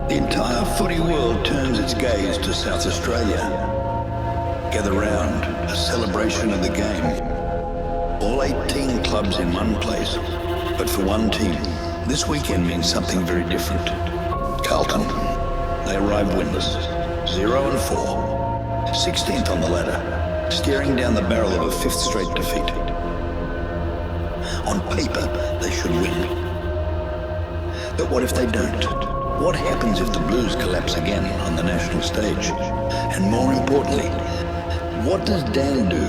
The entire footy world turns its gaze to South Australia. Gather round, a celebration of the game. All 18 clubs in one place, but for one team, this weekend means something very different. Carlton. They arrive winless, 0-4, 16th on the ladder, staring down the barrel of a fifth straight defeat. On paper, they should win. But what if they don't? What happens if the Blues collapse again on the national stage? And more importantly, what does Dan do?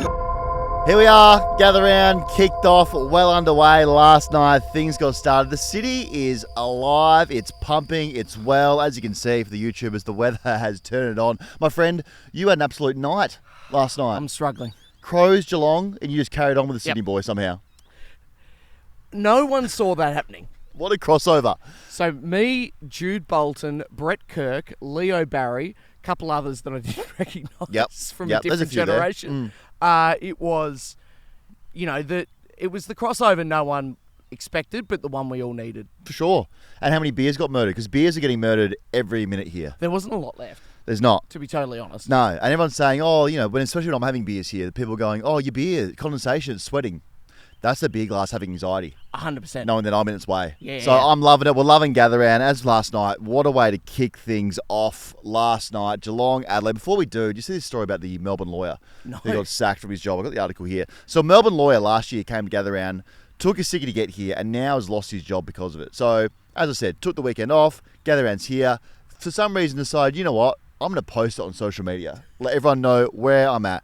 Here we are, gather round, kicked off, well underway last night. Things got started. The city is alive, it's pumping, it's well. As you can see for the YouTubers, the weather has turned it on. My friend, you had an absolute night last night. I'm struggling. Crows, Geelong, and you just carried on with the Sydney boys somehow. No one saw that happening. What a crossover. So me, Jude Bolton, Brett Kirk, Leo Barry, a couple others that I didn't recognise from a different generation. It was, it was the crossover no one expected, but the one we all needed. For sure. And how many beers got murdered? Because beers are getting murdered every minute here. There wasn't a lot left. There's not. To be totally honest. No. And everyone's saying, especially when I'm having beers here, people are going, your beer, condensation, sweating. That's the beer glass having anxiety. 100%. Knowing that I'm in its way. Yeah. So I'm loving it. We're loving Gather Round as last night. What a way to kick things off last night. Geelong, Adelaide. Before we do you see this story about the Melbourne lawyer No. who got sacked from his job? I've got the article here. So Melbourne lawyer last year came to Gather Round, took a sickie to get here, and now has lost his job because of it. So, as I said, took the weekend off. Gather Round's here. For some reason decided, you know what? I'm going to post it on social media. Let everyone know where I'm at.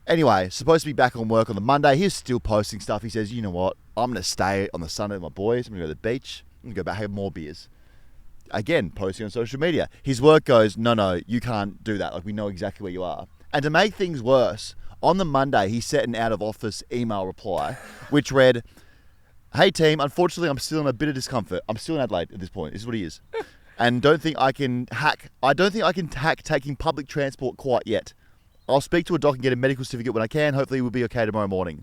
Anyway, supposed to be back on work on the Monday. He's still posting stuff. He says, you know what? I'm going to stay on the Sunday with my boys. I'm going to go to the beach. I'm going to go back, have more beers. Again, posting on social media. His work goes, no, you can't do that. Like, we know exactly where you are. And to make things worse, on the Monday, he sent an out-of-office email reply, which read, hey, team, unfortunately, I'm still in a bit of discomfort. I'm still in Adelaide at this point. This is what he is. And don't think I can hack taking public transport quite yet. I'll speak to a doc and get a medical certificate when I can. Hopefully we'll be okay tomorrow morning.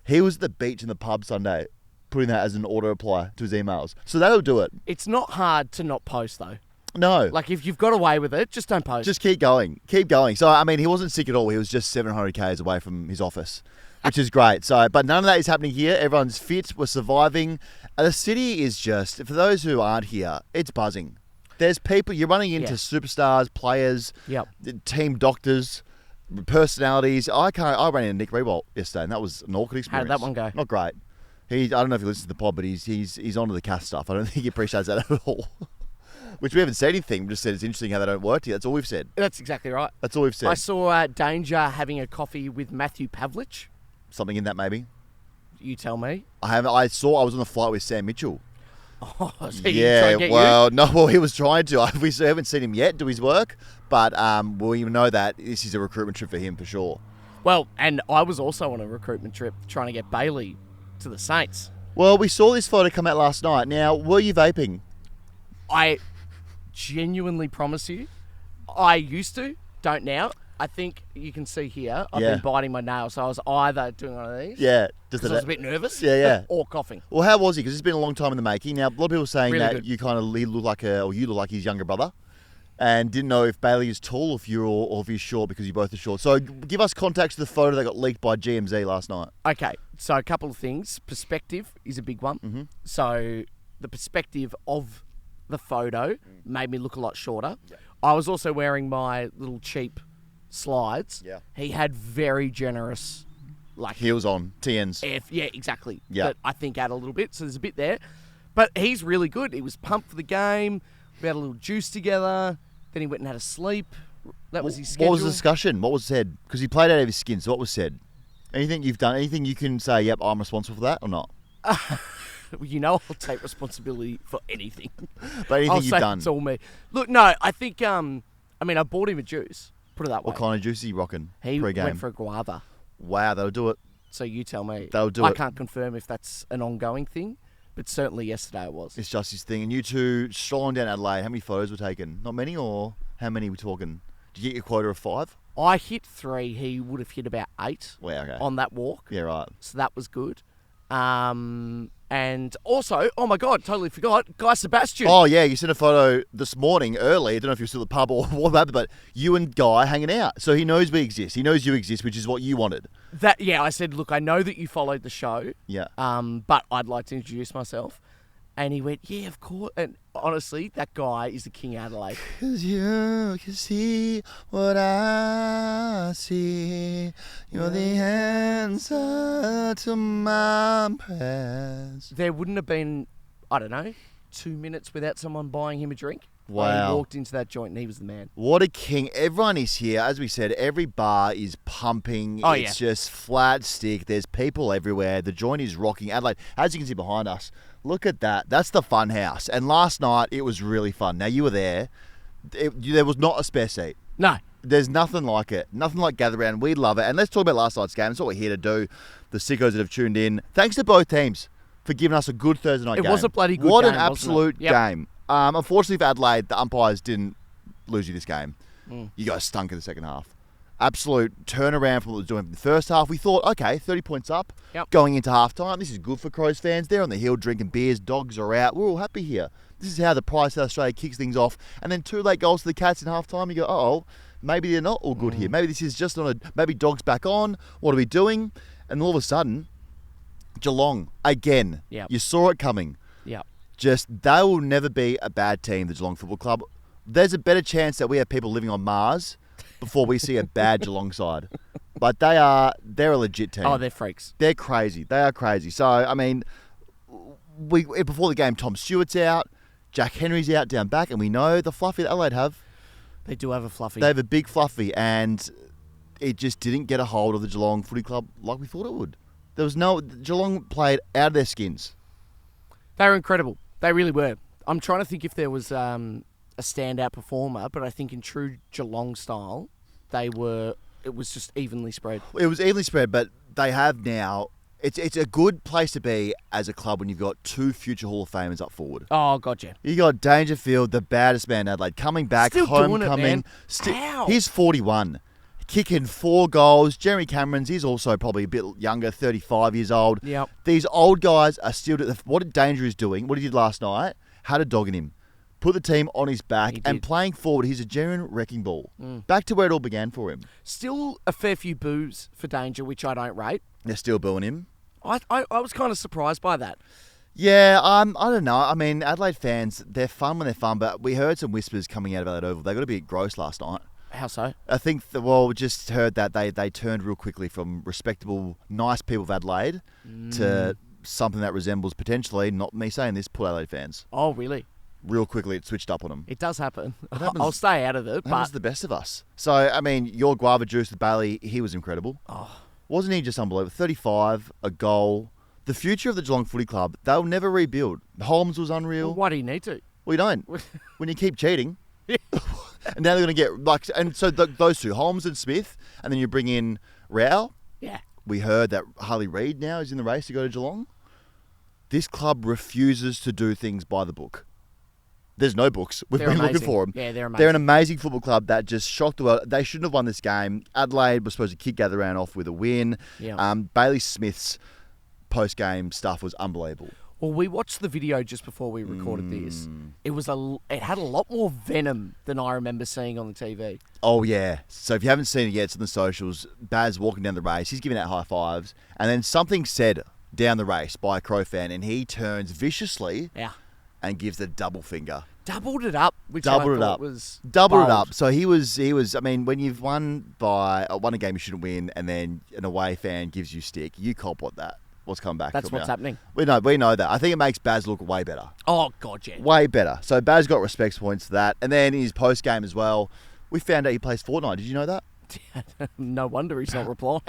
He was at the beach in the pub Sunday, putting that as an auto reply to his emails. So that'll do it. It's not hard to not post, though. No. Like, if you've got away with it, just don't post. Just keep going. Keep going. So, I mean, he wasn't sick at all. He was just 700 k's away from his office, which is great. So, but none of that is happening here. Everyone's fit. We're surviving. And the city is just, for those who aren't here, it's buzzing. There's people, you're running into superstars, players, team doctors, personalities. I ran into Nick Rewalt yesterday, and that was an awkward experience. How did that one go? Not great. I don't know if he listens to the pod, but he's onto the cast stuff. I don't think he appreciates that at all. Which we haven't said anything. We just said it's interesting how they don't work here. That's all we've said. That's exactly right. That's all we've said. I saw Danger having a coffee with Matthew Pavlich. Something in that, maybe. You tell me. I was on the flight with Sam Mitchell. Oh, so he trying to get you? He was trying to. We haven't seen him yet do his work, but we know that this is a recruitment trip for him for sure. Well, and I was also on a recruitment trip trying to get Bailey to the Saints. Well, we saw this photo come out last night. Now, were you vaping? I genuinely promise you, I used to, don't now. I think you can see here, I've been biting my nails, so I was either doing one of these. Yeah. Because I was a bit nervous. Yeah. Or coughing. Well, how was he? Because it's been a long time in the making. Now, a lot of people are saying Really that good. you kind of look like you look like his younger brother, and didn't know if Bailey is tall, or if he's short, because you both are short. So, give us context to the photo that got leaked by GMZ last night. Okay, so a couple of things. Perspective is a big one. Mm-hmm. So the perspective of the photo made me look a lot shorter. Yeah. I was also wearing my little cheap slides. Yeah. He had very generous, heels on, TNs. yeah, exactly. Yeah. That I think add a little bit. So there's a bit there. But he's really good. He was pumped for the game. We had a little juice together. Then he went and had a sleep. That was his schedule. What was the discussion? What was said? Because he played out of his skin, so what was said? Anything you've done? Anything you can say, yep, I'm responsible for that, or not? I'll take responsibility for anything. But anything I'll you've say done? It's all me. Look, no, I think, I bought him a juice. Put it that way. What kind of juice are you rocking He pre-game? went for a guava. Wow, that'll do it. So you tell me. That'll do I it. can't confirm if that's an ongoing thing, but certainly yesterday it was. It's just his thing. And you two strolling down Adelaide, how many photos were taken? Not many, or how many were we talking? Did you get your quota of 5? I hit 3. He would have hit about 8 Wow, okay. on that walk. Yeah, right. So that was good. And And also, oh my God, totally forgot, Guy Sebastian. Oh, yeah, you sent a photo this morning early. I don't know if you're still at the pub or what, but you and Guy hanging out. So he knows we exist. He knows you exist, which is what you wanted. I said, look, I know that you followed the show. Yeah. But I'd like to introduce myself. And he went, yeah, of course. And honestly, that guy is the King of Adelaide. 'Cause you can see what I see. You're the answer to my prayers. There wouldn't have been, I don't know, 2 minutes without someone buying him a drink. Wow. He walked into that joint and he was the man. What a king. Everyone is here. As we said, every bar is pumping. Oh, it's just flat stick. There's people everywhere. The joint is rocking. Adelaide, as you can see behind us, look at that. That's the fun house. And last night, it was really fun. Now, you were there. There was not a spare seat. No. There's nothing like it. Nothing like gather around. We love it. And let's talk about last night's game. That's what we're here to do. The sickos that have tuned in. Thanks to both teams for giving us a good Thursday night game. It was a bloody good game. What an absolute Yep. game. Unfortunately for Adelaide, the umpires didn't lose you this game. You guys stunk in the second half. Absolute turnaround from what we were doing in the first half. We thought, okay, 30 points up, going into halftime. This is good for Crows fans. They're on the hill drinking beers. Dogs are out. We're all happy here. This is how the Pride South Australia kicks things off. And then 2 late goals to the Cats in halftime. You go, uh-oh, maybe they're not all good here. Maybe this is just maybe Dogs back on. What are we doing? And all of a sudden, Geelong, again. Yep. You saw it coming. Yeah. They will never be a bad team, the Geelong Football Club. There's a better chance that we have people living on Mars before we see a bad Geelong side. But they're a legit team. Oh, they're freaks. They're crazy. They are crazy. So, I mean, before the game, Tom Stewart's out, Jack Henry's out down back, and we know the fluffy that Adelaide have. They do have a fluffy. They have a big fluffy, and it just didn't get a hold of the Geelong Footy Club like we thought it would. Geelong played out of their skins. They were incredible. They really were. I'm trying to think if there was a standout performer, but I think in true Geelong style, it was just evenly spread. It was evenly spread, but they have now. It's a good place to be as a club when you've got 2 future Hall of Famers up forward. Oh, gotcha. You got Dangerfield, the baddest man in Adelaide, coming back, Still homecoming. doing it, man. How? He's 41, kicking 4 goals. Jeremy Cameron's, he's also probably a bit younger, 35 years old. Yep. These old guys are still. What Danger is doing, what he did last night, had a dog in him. Put the team on his back and playing forward, he's a genuine wrecking ball. Back to where it all began for him. Still a fair few boos for Danger, which I don't rate. They're still booing him. I was kind of surprised by that. Yeah, I don't know. I mean, Adelaide fans, they're fun when they're fun, but we heard some whispers coming out of Adelaide Oval. They got a bit gross last night. How so? I think, we just heard that they turned real quickly from respectable, nice people of Adelaide to something that resembles potentially, not me saying this, Port Adelaide fans. Oh, really? Real quickly, it switched up on them. It does happen. I'll stay out of it. That was the best of us. So, I mean, your guava juice with Bailey, he was incredible. Oh. Wasn't he just unbelievable? 35, a goal. The future of the Geelong Footy Club, they'll never rebuild. Holmes was unreal. Well, why do you need to? Well, you don't. When you keep cheating. And now they're going to get, and so those two, Holmes and Smith, and then you bring in Rao. Yeah. We heard that Harley Reid now is in the race to go to Geelong. This club refuses to do things by the book. There's no books. We've been looking for them. Yeah, they're amazing. They're an amazing football club that just shocked the world. They shouldn't have won this game. Adelaide was supposed to kick Gather Round off with a win. Yeah. Bailey Smith's post-game stuff was unbelievable. Well, we watched the video just before we recorded this. It had a lot more venom than I remember seeing on the TV. Oh, yeah. So if you haven't seen it yet, it's on the socials. Baz walking down the race. He's giving out high fives. And then something said down the race by a Crow fan, and he turns viciously and gives the double finger. Doubled it up, which I thought was doubled bold. it up. So he was. I mean, when you've won a game you shouldn't win, and then an away fan gives you stick, you cop what's coming back. That's what's happening. We know that. I think it makes Baz look way better. Oh God, yeah, way better. So Baz got respect points for that, and then his post game as well. We found out he plays Fortnite. Did you know that? No wonder he's not replying.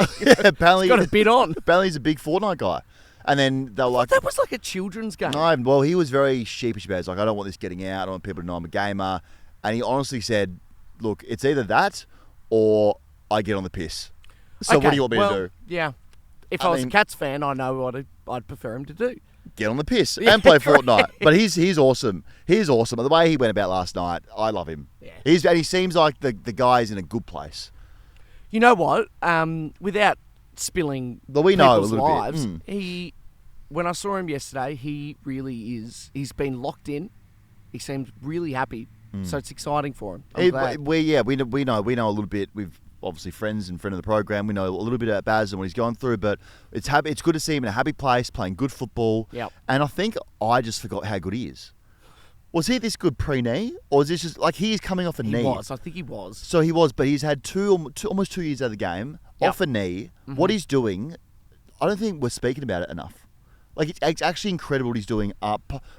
Apparently, he's got a bit on. Apparently, he's a big Fortnite guy. And then they're like... That was like a children's game. No, well, he was very sheepish about it. He's like, I don't want this getting out. I don't want people to know I'm a gamer. And he honestly said, look, it's either that or I get on the piss. So what do you want me to do? Yeah. If I was a Cats fan, I know what I'd prefer him to do. Get on the piss and play Fortnite. But he's awesome. He's awesome. The way he went about last night, I love him. Yeah. And he seems like the guy's in a good place. You know what? Without spilling people's lives, he when I saw him yesterday, he really is. He's been locked in. He seems really happy. So it's exciting for him. I'm glad. We know a little bit. We've obviously friends and friend of the program. We know a little bit about Baz and what he's gone through, but it's good to see him in a happy place, playing good football. Yep. And I think I just forgot how good he is. Was he this good pre-knee, or is this just like he's coming off a knee? He was. I think he was. So he was, but he's had almost 2 years out of the game off a knee. Mm-hmm. What he's doing, I don't think we're speaking about it enough. Like it's actually incredible what he's doing.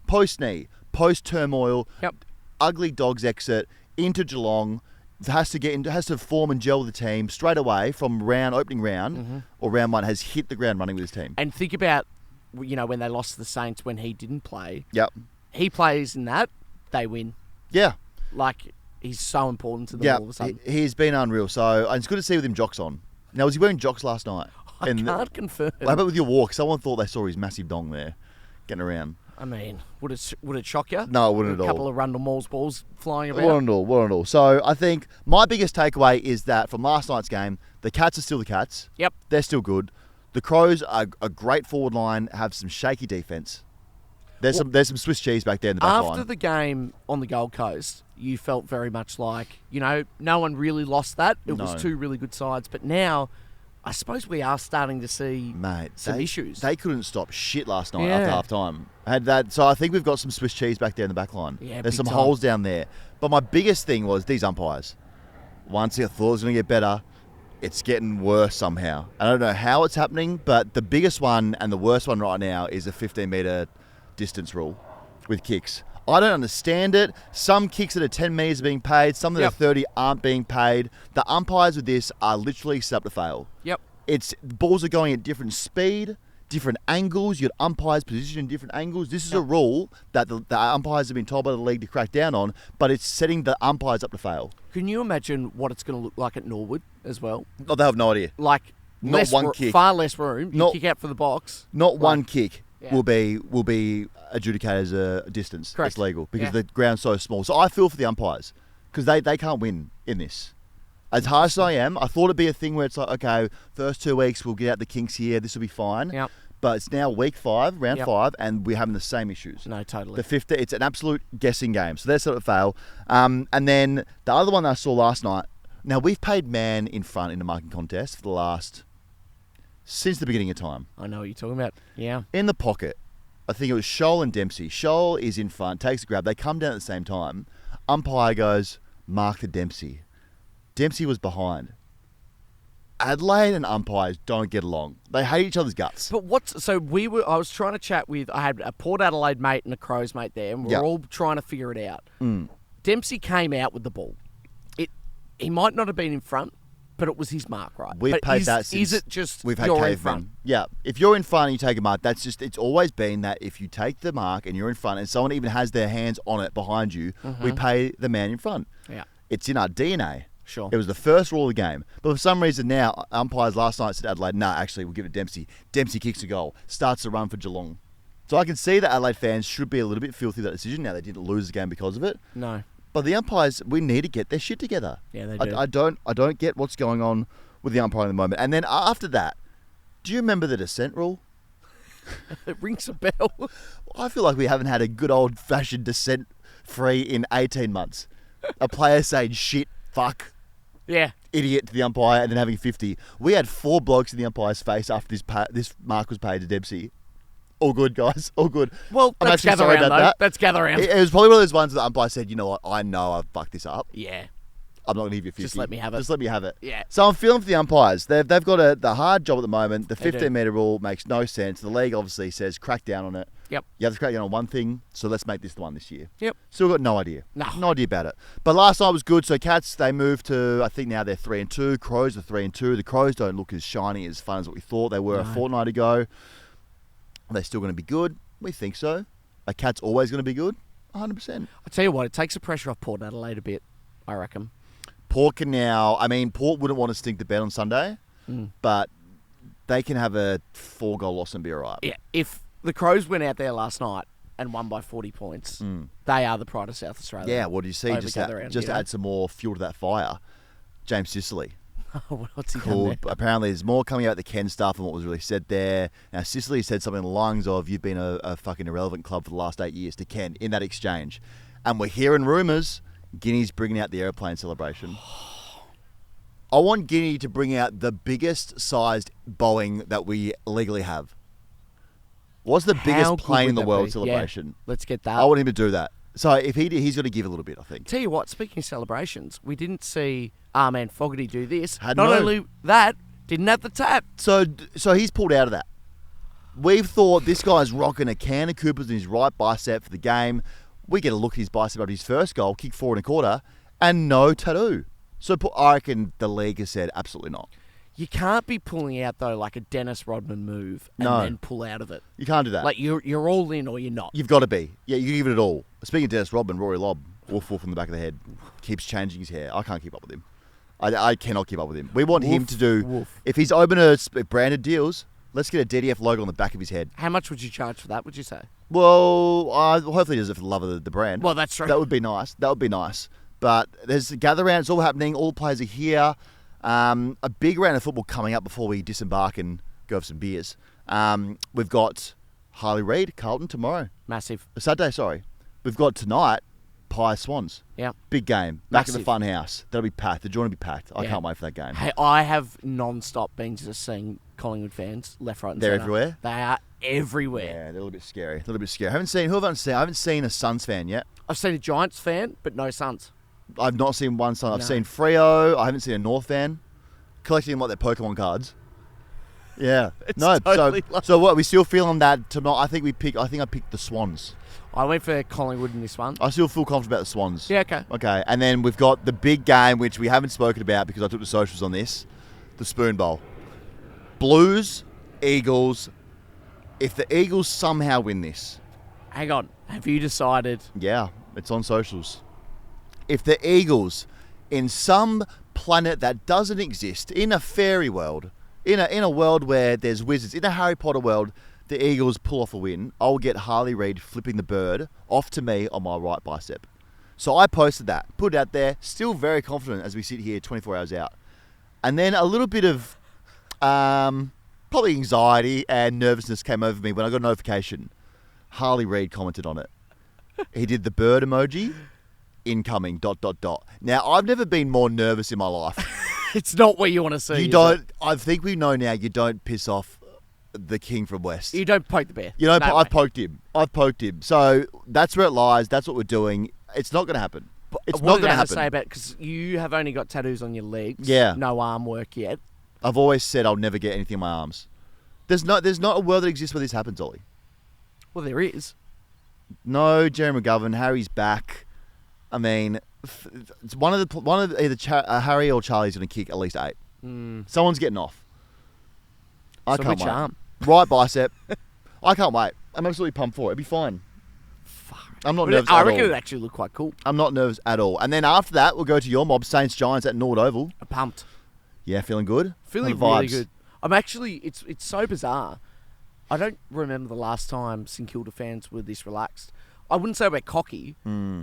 Post knee, post turmoil. Yep. Ugly Dogs exit into Geelong, has to form and gel with the team straight away from opening round or round one, has hit the ground running with his team. And think about, when they lost to the Saints when he didn't play. Yep. He plays in that, they win. Yeah. Like, he's so important to them all of a sudden. He's been unreal. So it's good to see with him jocks on. Now, was he wearing jocks last night? I can't confirm. How about with your walk? Someone thought they saw his massive dong there getting around. I mean, would it shock you? No, it wouldn't at all. A couple of Rundle Mauls balls flying about? Wouldn't at all. So I think my biggest takeaway is that from last night's game, the Cats are still the Cats. Yep. They're still good. The Crows are a great forward line, have some shaky defence. There's some Swiss cheese back there in the back line. After the game on the Gold Coast, you felt very much like, no one really lost that. It was two really good sides. But now, I suppose we are starting to see some issues. They couldn't stop shit last night after half-time. So I think we've got some Swiss cheese back there in the back line. Yeah, there's some holes down there. But my biggest thing was these umpires. Once I thought it was going to get better, it's getting worse somehow. I don't know how it's happening, but the biggest one and the worst one right now is a 15-metre distance rule with kicks. I don't understand it. Some kicks that are 10 metres are being paid. Some that are 30 aren't being paid. The umpires with this are literally set up to fail. Yep. Balls are going at different speed, different angles. You got umpires positioned in different angles. This is a rule that the umpires have been told by the league to crack down on, but it's setting the umpires up to fail. Can you imagine what it's going to look like at Norwood as well? Oh, they have no idea. Like, not one kick. Far less room. You kick out for the box. Not one kick. Will be adjudicated as a distance. Correct. It's legal because the ground's so small. So I feel for the umpires because they can't win in this. As harsh as I am, I thought it'd be a thing where it's like, okay, first 2 weeks we'll get out the kinks here. This will be fine. Yep. But it's now week 5, round 5, and we're having the same issues. No, totally. The 50, it's an absolute guessing game. So that's sort of fail. And then the other one that I saw last night. Now we've paid man in front in the marking contest for the last. Since the beginning of time. I know what you're talking about. Yeah. In the pocket, I think it was Scholl and Dempsey. Scholl is in front, takes a grab. They come down at the same time. Umpire goes, mark the Dempsey. Dempsey was behind. Adelaide and umpires don't get along. They hate each other's guts. But I was trying to chat with, I had a Port Adelaide mate and a Crows mate there, and we were all trying to figure it out. Dempsey came out with the ball. He might not have been in front, but it was his mark, right? We've paid that since is it just we've had you're in cavemen. front? Yeah. If you're in front and you take a mark, it's always been that if you take the mark and you're in front and someone even has their hands on it behind you, we pay the man in front. Yeah. It's in our DNA. Sure. It was the first rule of the game. But for some reason now, umpires last night said Adelaide, actually, we'll give it to Dempsey. Dempsey kicks a goal, starts the run for Geelong. So I can see that Adelaide fans should be a little bit filthy with that decision. Now, they didn't lose the game because of it. No. But the umpires, we need to get their shit together. Yeah, they do. I don't get what's going on with the umpiring at the moment. And then after that, do you remember the dissent rule? It rings a bell. I feel like we haven't had a good old-fashioned dissent free in 18 months. A player saying shit, fuck, idiot to the umpire and then having 50. We had 4 blokes in the umpire's face after this mark was paid to Dempsey. All good, guys. All good. Well, I'm let's actually gather sorry around, about though. that. Let's gather around. It was probably one of those ones that the umpire said, you know what, I know I've fucked this up. Yeah. I'm not going to give you 50. Just let me have it. Just let me have it. Yeah. So I'm feeling for the umpires. They've got the hard job at the moment. The 15-metre rule makes no sense. The league obviously says crack down on it. Yep. You have to crack down on one thing, so let's make this the one this year. Yep. Still got no idea. No idea about it. But last night was good. So Cats, they moved to, I think now they're 3-2. Crows are 3-2. The Crows don't look as shiny, as fun as what we thought they were a fortnight ago. Are they still going to be good? We think so. Are Cats always going to be good? 100%. I tell you what, it takes the pressure off Port Adelaide a bit, I reckon. Port can now, Port wouldn't want to stink the bed on Sunday, but they can have a 4-goal loss and be all right. Yeah, if the Crows went out there last night and won by 40 points, they are the pride of South Australia. Yeah, what do you see? Just add some more fuel to that fire. James Sicily. What's he done Cool. there? Apparently, there's more coming out the Ken stuff than what was really said there. Now, Sicily said something along the lines of, "You've been a fucking irrelevant club for the last 8 years" to Ken in that exchange. And we're hearing rumours Guinea's bringing out the airplane celebration. I want Guinea to bring out the biggest sized Boeing that we legally have. What's the biggest plane in the world celebration? Yeah, let's get that. I want him to do that. So if he's got to give a little bit, I think. Tell you what, speaking of celebrations, we didn't see Armand Fogarty do this. Not only that, didn't have the tap. So he's pulled out of that. We've thought this guy's rocking a can of Coopers in his right bicep for the game. We get a look at his bicep after his first goal, kick 4 1/4, and no tattoo. So I reckon the league has said absolutely not. You can't be pulling out, though, like a Dennis Rodman move and then pull out of it. You can't do that. Like, you're all in or you're not. You've got to be. Yeah, you give it all. Speaking of Dennis Rodman, Rory Lobb, woof woof from the back of the head, keeps changing his hair. I can't keep up with him. I cannot keep up with him. We want him to do... Woof. If he's open to branded deals, let's get a DDF logo on the back of his head. How much would you charge for that, would you say? Well, hopefully he does it for the love of the brand. Well, that's true. That would be nice. But there's a gather round. It's all happening. All the players are here. A big round of football coming up before we disembark and go have some beers. We've got Harley Reid, Carlton tomorrow. Massive. Saturday, sorry. We've got tonight, Pie Swans. Yeah. Big game. Back at the Massive. Fun House. That'll be packed. The joint will be packed. I Yeah. can't wait for that game. Hey, I have non-stop been just seeing Collingwood fans left, right, and They're centre. everywhere? They are everywhere. Yeah, they're a little bit scary. I haven't seen a Suns fan yet. I've seen a Giants fan, but no Suns. I've not seen one Sun. I've No. seen Freo. I haven't seen a North fan. Collecting them like their Pokemon cards. Yeah. It's No. totally like- So what? We still feeling that tonight? I think I picked the Swans. I went for Collingwood in this one. I still feel confident about the Swans. Yeah, okay. Okay. And then we've got the big game, which we haven't spoken about because I took the socials on this. The Spoon Bowl. Blues, Eagles. If the Eagles somehow win this. Hang on. Have you decided? Yeah, it's on socials. If the Eagles, in some planet that doesn't exist, in a fairy world, in a world where there's wizards, in a Harry Potter world, the Eagles pull off a win, I'll get Harley Reid flipping the bird off to me on my right bicep. So I posted that, put it out there, still very confident as we sit here 24 hours out. And then a little bit of probably anxiety and nervousness came over me when I got a notification. Harley Reid commented on it. He did the bird emoji. Incoming ... Now, I've never been more nervous in my life. It's not what you want to see. You don't. I think we know now. You don't piss off the king from West. You don't poke the bear. You know, No I've way. poked him. So that's where it lies. That's what we're doing. It's not going to happen. It's What not did going to Anna happen. say about, because you have only got tattoos on your legs. Yeah. No arm work yet. I've always said I'll never get anything in my arms. There's not a world that exists where this happens, Ollie. Well, there is. No, Jerry McGovern. Harry's back. I mean, it's one of either Harry or Charlie's going to kick at least 8. Someone's getting off. I So can't which wait. arm? Right bicep. I can't wait. I'm absolutely pumped for it. It'll be fine. I'm not nervous I at reckon all. it actually looked quite cool. I'm not nervous at all. And then after that, we'll go to your mob, Saints Giants at Adelaide Oval. I'm pumped. Yeah, feeling good. Feeling How are the really vibes? good. I'm actually, it's so bizarre. I don't remember the last time St Kilda fans were this relaxed. I wouldn't say we're cocky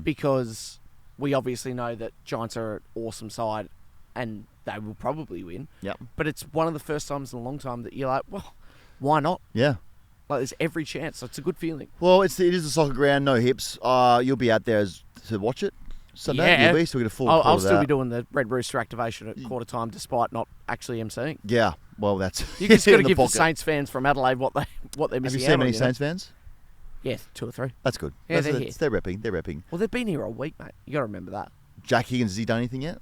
because we obviously know that Giants are an awesome side and they will probably win. Yep. But it's one of the first times in a long time that you're like, well, why not? Yeah. Like, there's every chance. So it's a good feeling. Well, it is a soccer ground, no hips. You'll be out there to watch it Sunday. Yeah. You'll be, so we get a full I'll quarter of still that. be doing the Red Rooster activation at quarter time despite not actually emceeing. Yeah. Well, that's You just got to in give the pocket. Saints fans from Adelaide what they're Have missing you out seen on. many you know? Saints fans? Yeah, 2 or 3. That's good. Yeah, They're here. repping. Well, they've been here all week, mate. You got to remember that. Jack Higgins, has he done anything yet?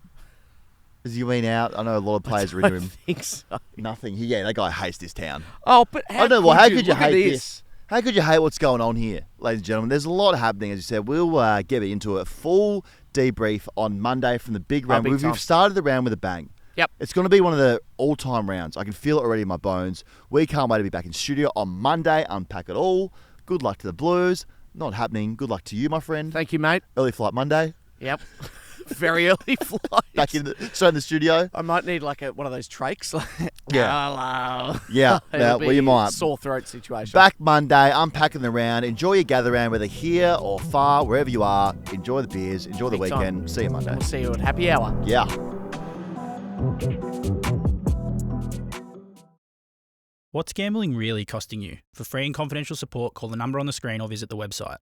Has he been out? I know a lot of players are I into him. think so. Nothing. Yeah, that guy hates this town. Oh, but how I don't know. How could you look at hate this? How could you hate what's going on here, ladies and gentlemen? There's a lot happening, as you said. We'll get into a full debrief on Monday from the big round. big time. We've started the round with a bang. Yep. It's going to be one of the all-time rounds. I can feel it already in my bones. We can't wait to be back in studio on Monday. Unpack it all. Good luck to the Blues. Not happening. Good luck to you, my friend. Thank you, mate. Early flight Monday. Yep. Very early flight. Back straight in the studio. I might need like one of those trachs. Yeah. Hello. Yeah. It'll Yeah, well, you be might. Sore throat situation. Back Monday, unpacking the round. Enjoy your gather round, whether here or far, wherever you are. Enjoy the beers. Enjoy the Big time. weekend. See you Monday. We'll see you at happy hour. Yeah. What's gambling really costing you? For free and confidential support, call the number on the screen or visit the website.